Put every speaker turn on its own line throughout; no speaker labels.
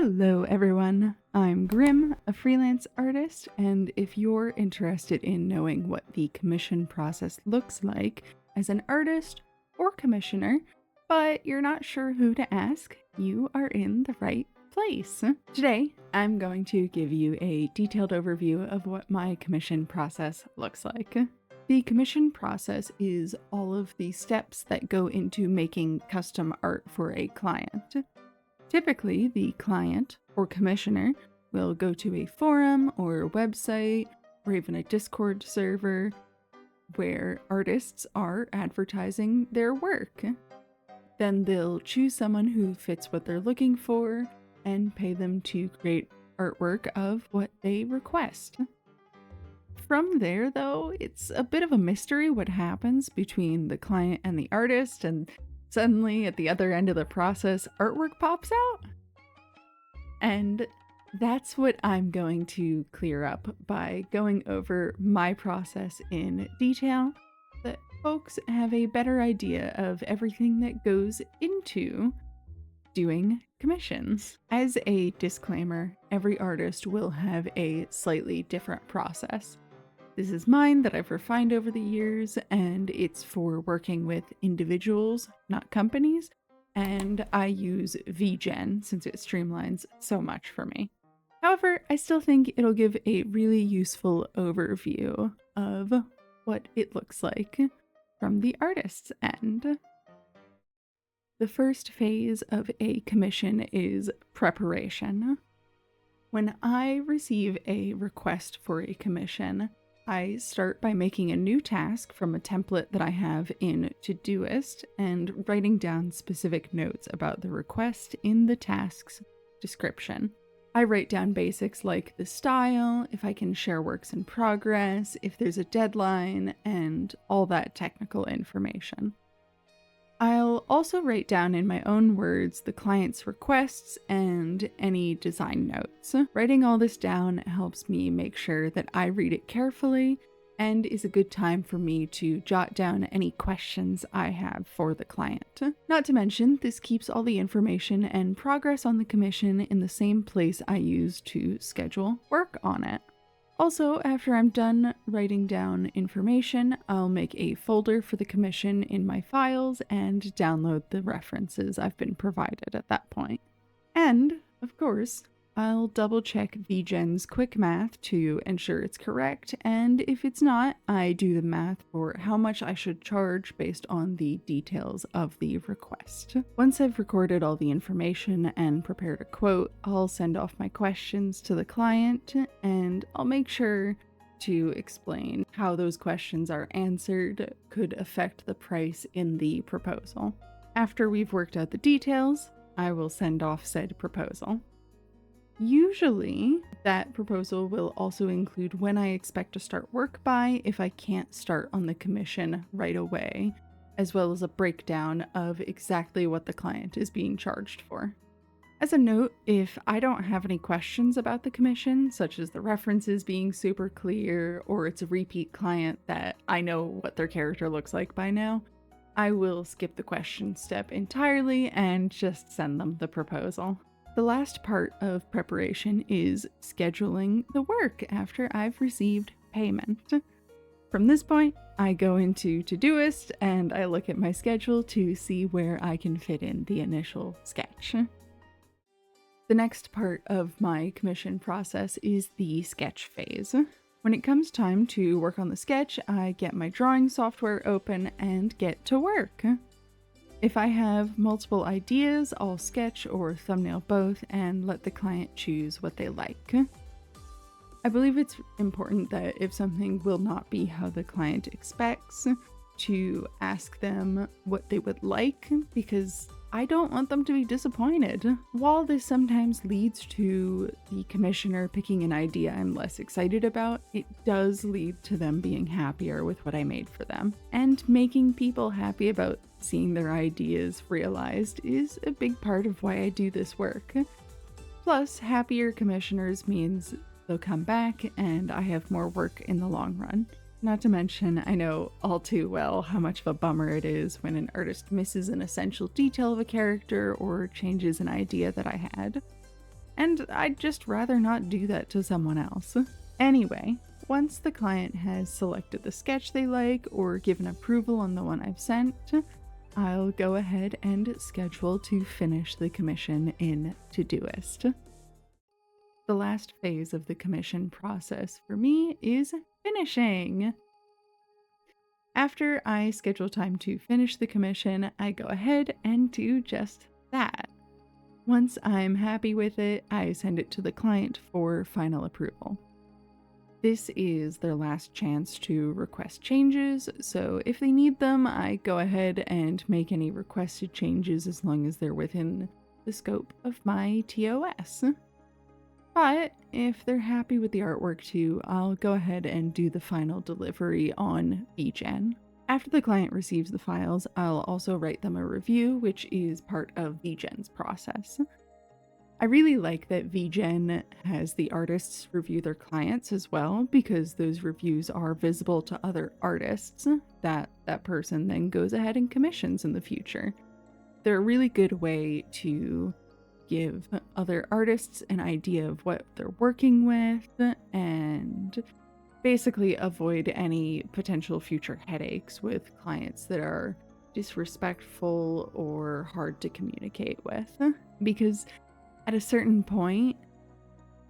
Hello everyone, I'm Grim, a freelance artist, and if you're interested in knowing what the commission process looks like as an artist or commissioner, but you're not sure who to ask, you are in the right place. Today, I'm going to give you a detailed overview of what my commission process looks like. The commission process is all of the steps that go into making custom art for a client. Typically, the client or commissioner will go to a forum or a website or even a Discord server where artists are advertising their work. Then they'll choose someone who fits what they're looking for and pay them to create artwork of what they request. From there, though, it's a bit of a mystery what happens between the client and the artist, and suddenly, at the other end of the process, artwork pops out. And that's what I'm going to clear up by going over my process in detail, so that folks have a better idea of everything that goes into doing commissions. As a disclaimer, every artist will have a slightly different process. This is mine that I've refined over the years, and it's for working with individuals, not companies, and I use VGen since it streamlines so much for me. However, I still think it'll give a really useful overview of what it looks like from the artist's end. The first phase of a commission is preparation. When I receive a request for a commission, I start by making a new task from a template that I have in Todoist and writing down specific notes about the request in the task's description. I write down basics like the style, if I can share works in progress, if there's a deadline, and all that technical information. I'll also write down in my own words the client's requests and any design notes. Writing all this down helps me make sure that I read it carefully and is a good time for me to jot down any questions I have for the client. Not to mention, this keeps all the information and progress on the commission in the same place I use to schedule work on it. Also, after I'm done writing down information, I'll make a folder for the commission in my files and download the references I've been provided at that point. And, of course, I'll double check VGen's quick math to ensure it's correct, and if it's not, I do the math for how much I should charge based on the details of the request. Once I've recorded all the information and prepared a quote, I'll send off my questions to the client, and I'll make sure to explain how those questions are answered could affect the price in the proposal. After we've worked out the details, I will send off said proposal. Usually, that proposal will also include when I expect to start work by if I can't start on the commission right away, as well as a breakdown of exactly what the client is being charged for. As a note, if I don't have any questions about the commission, such as the references being super clear or it's a repeat client that I know what their character looks like by now, I will skip the question step entirely and just send them the proposal. The last part of preparation is scheduling the work after I've received payment. From this point, I go into Todoist and I look at my schedule to see where I can fit in the initial sketch. The next part of my commission process is the sketch phase. When it comes time to work on the sketch, I get my drawing software open and get to work. If I have multiple ideas, I'll sketch or thumbnail both and let the client choose what they like. I believe it's important that if something will not be how the client expects, to ask them what they would like, because I don't want them to be disappointed. While this sometimes leads to the commissioner picking an idea I'm less excited about, it does lead to them being happier with what I made for them. And making people happy about seeing their ideas realized is a big part of why I do this work. Plus, happier commissioners means they'll come back and I have more work in the long run. Not to mention, I know all too well how much of a bummer it is when an artist misses an essential detail of a character or changes an idea that I had. and I'd just rather not do that to someone else. Anyway, once the client has selected the sketch they like or given approval on the one I've sent, I'll go ahead and schedule to finish the commission in Todoist. The last phase of the commission process for me is finishing. After I schedule time to finish the commission, I go ahead and do just that. Once I'm happy with it, I send it to the client for final approval. This is their last chance to request changes, so if they need them, I go ahead and make any requested changes as long as they're within the scope of my TOS. But if they're happy with the artwork too, I'll go ahead and do the final delivery on VGen. After the client receives the files, I'll also write them a review, which is part of VGen's process. I really like that VGen has the artists review their clients as well, because those reviews are visible to other artists that person then goes ahead and commissions in the future. They're a really good way to give other artists an idea of what they're working with and basically avoid any potential future headaches with clients that are disrespectful or hard to communicate with. Because at a certain point,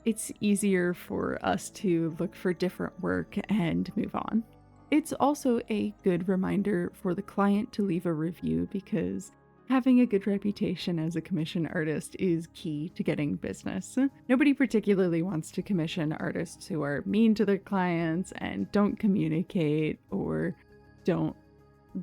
it's easier for us to look for different work and move on. It's also a good reminder for the client to leave a review, because having a good reputation as a commission artist is key to getting business. Nobody particularly wants to commission artists who are mean to their clients and don't communicate or don't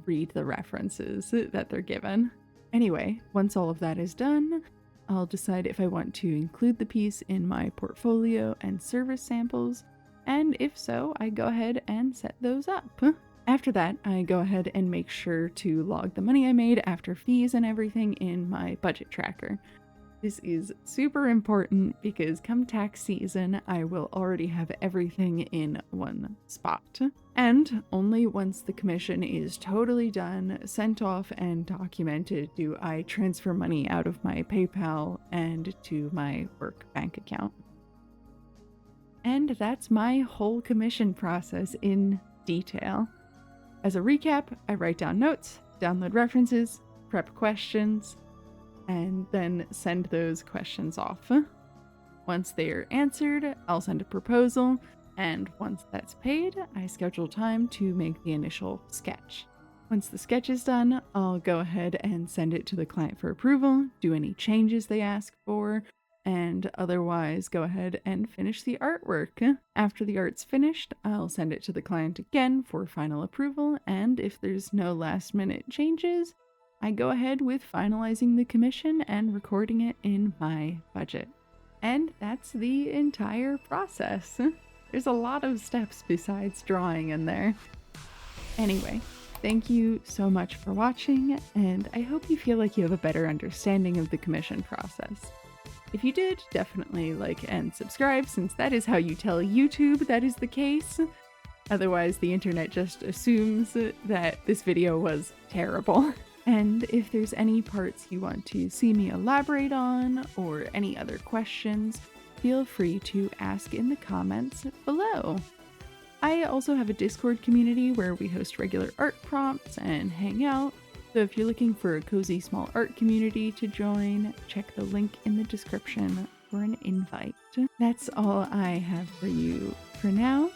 read the references that they're given. Anyway, once all of that is done, I'll decide if I want to include the piece in my portfolio and service samples, and if so, I go ahead and set those up. After that, I go ahead and make sure to log the money I made after fees and everything in my budget tracker. This is super important because come tax season, I will already have everything in one spot. And only once the commission is totally done, sent off, and documented do I transfer money out of my PayPal and to my work bank account. And that's my whole commission process in detail. As a recap, I write down notes, download references, prep questions, and then send those questions off. Once they are answered, I'll send a proposal, and once that's paid, I schedule time to make the initial sketch. Once the sketch is done, I'll go ahead and send it to the client for approval, do any changes they ask for, and otherwise go ahead and finish the artwork. After the art's finished, I'll send it to the client again for final approval, and if there's no last-minute changes, I go ahead with finalizing the commission and recording it in my budget. And that's the entire process. There's a lot of steps besides drawing in there. Anyway, thank you so much for watching, and I hope you feel like you have a better understanding of the commission process. If you did, definitely like and subscribe, since that is how you tell YouTube that is the case. Otherwise, the internet just assumes that this video was terrible. And if there's any parts you want to see me elaborate on, or any other questions, feel free to ask in the comments below. I also have a Discord community where we host regular art prompts and hang out, so if you're looking for a cozy small art community to join, check the link in the description for an invite. That's all I have for you for now,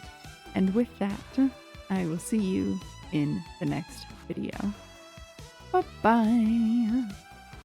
and with that, I will see you in the next video. Bye-bye!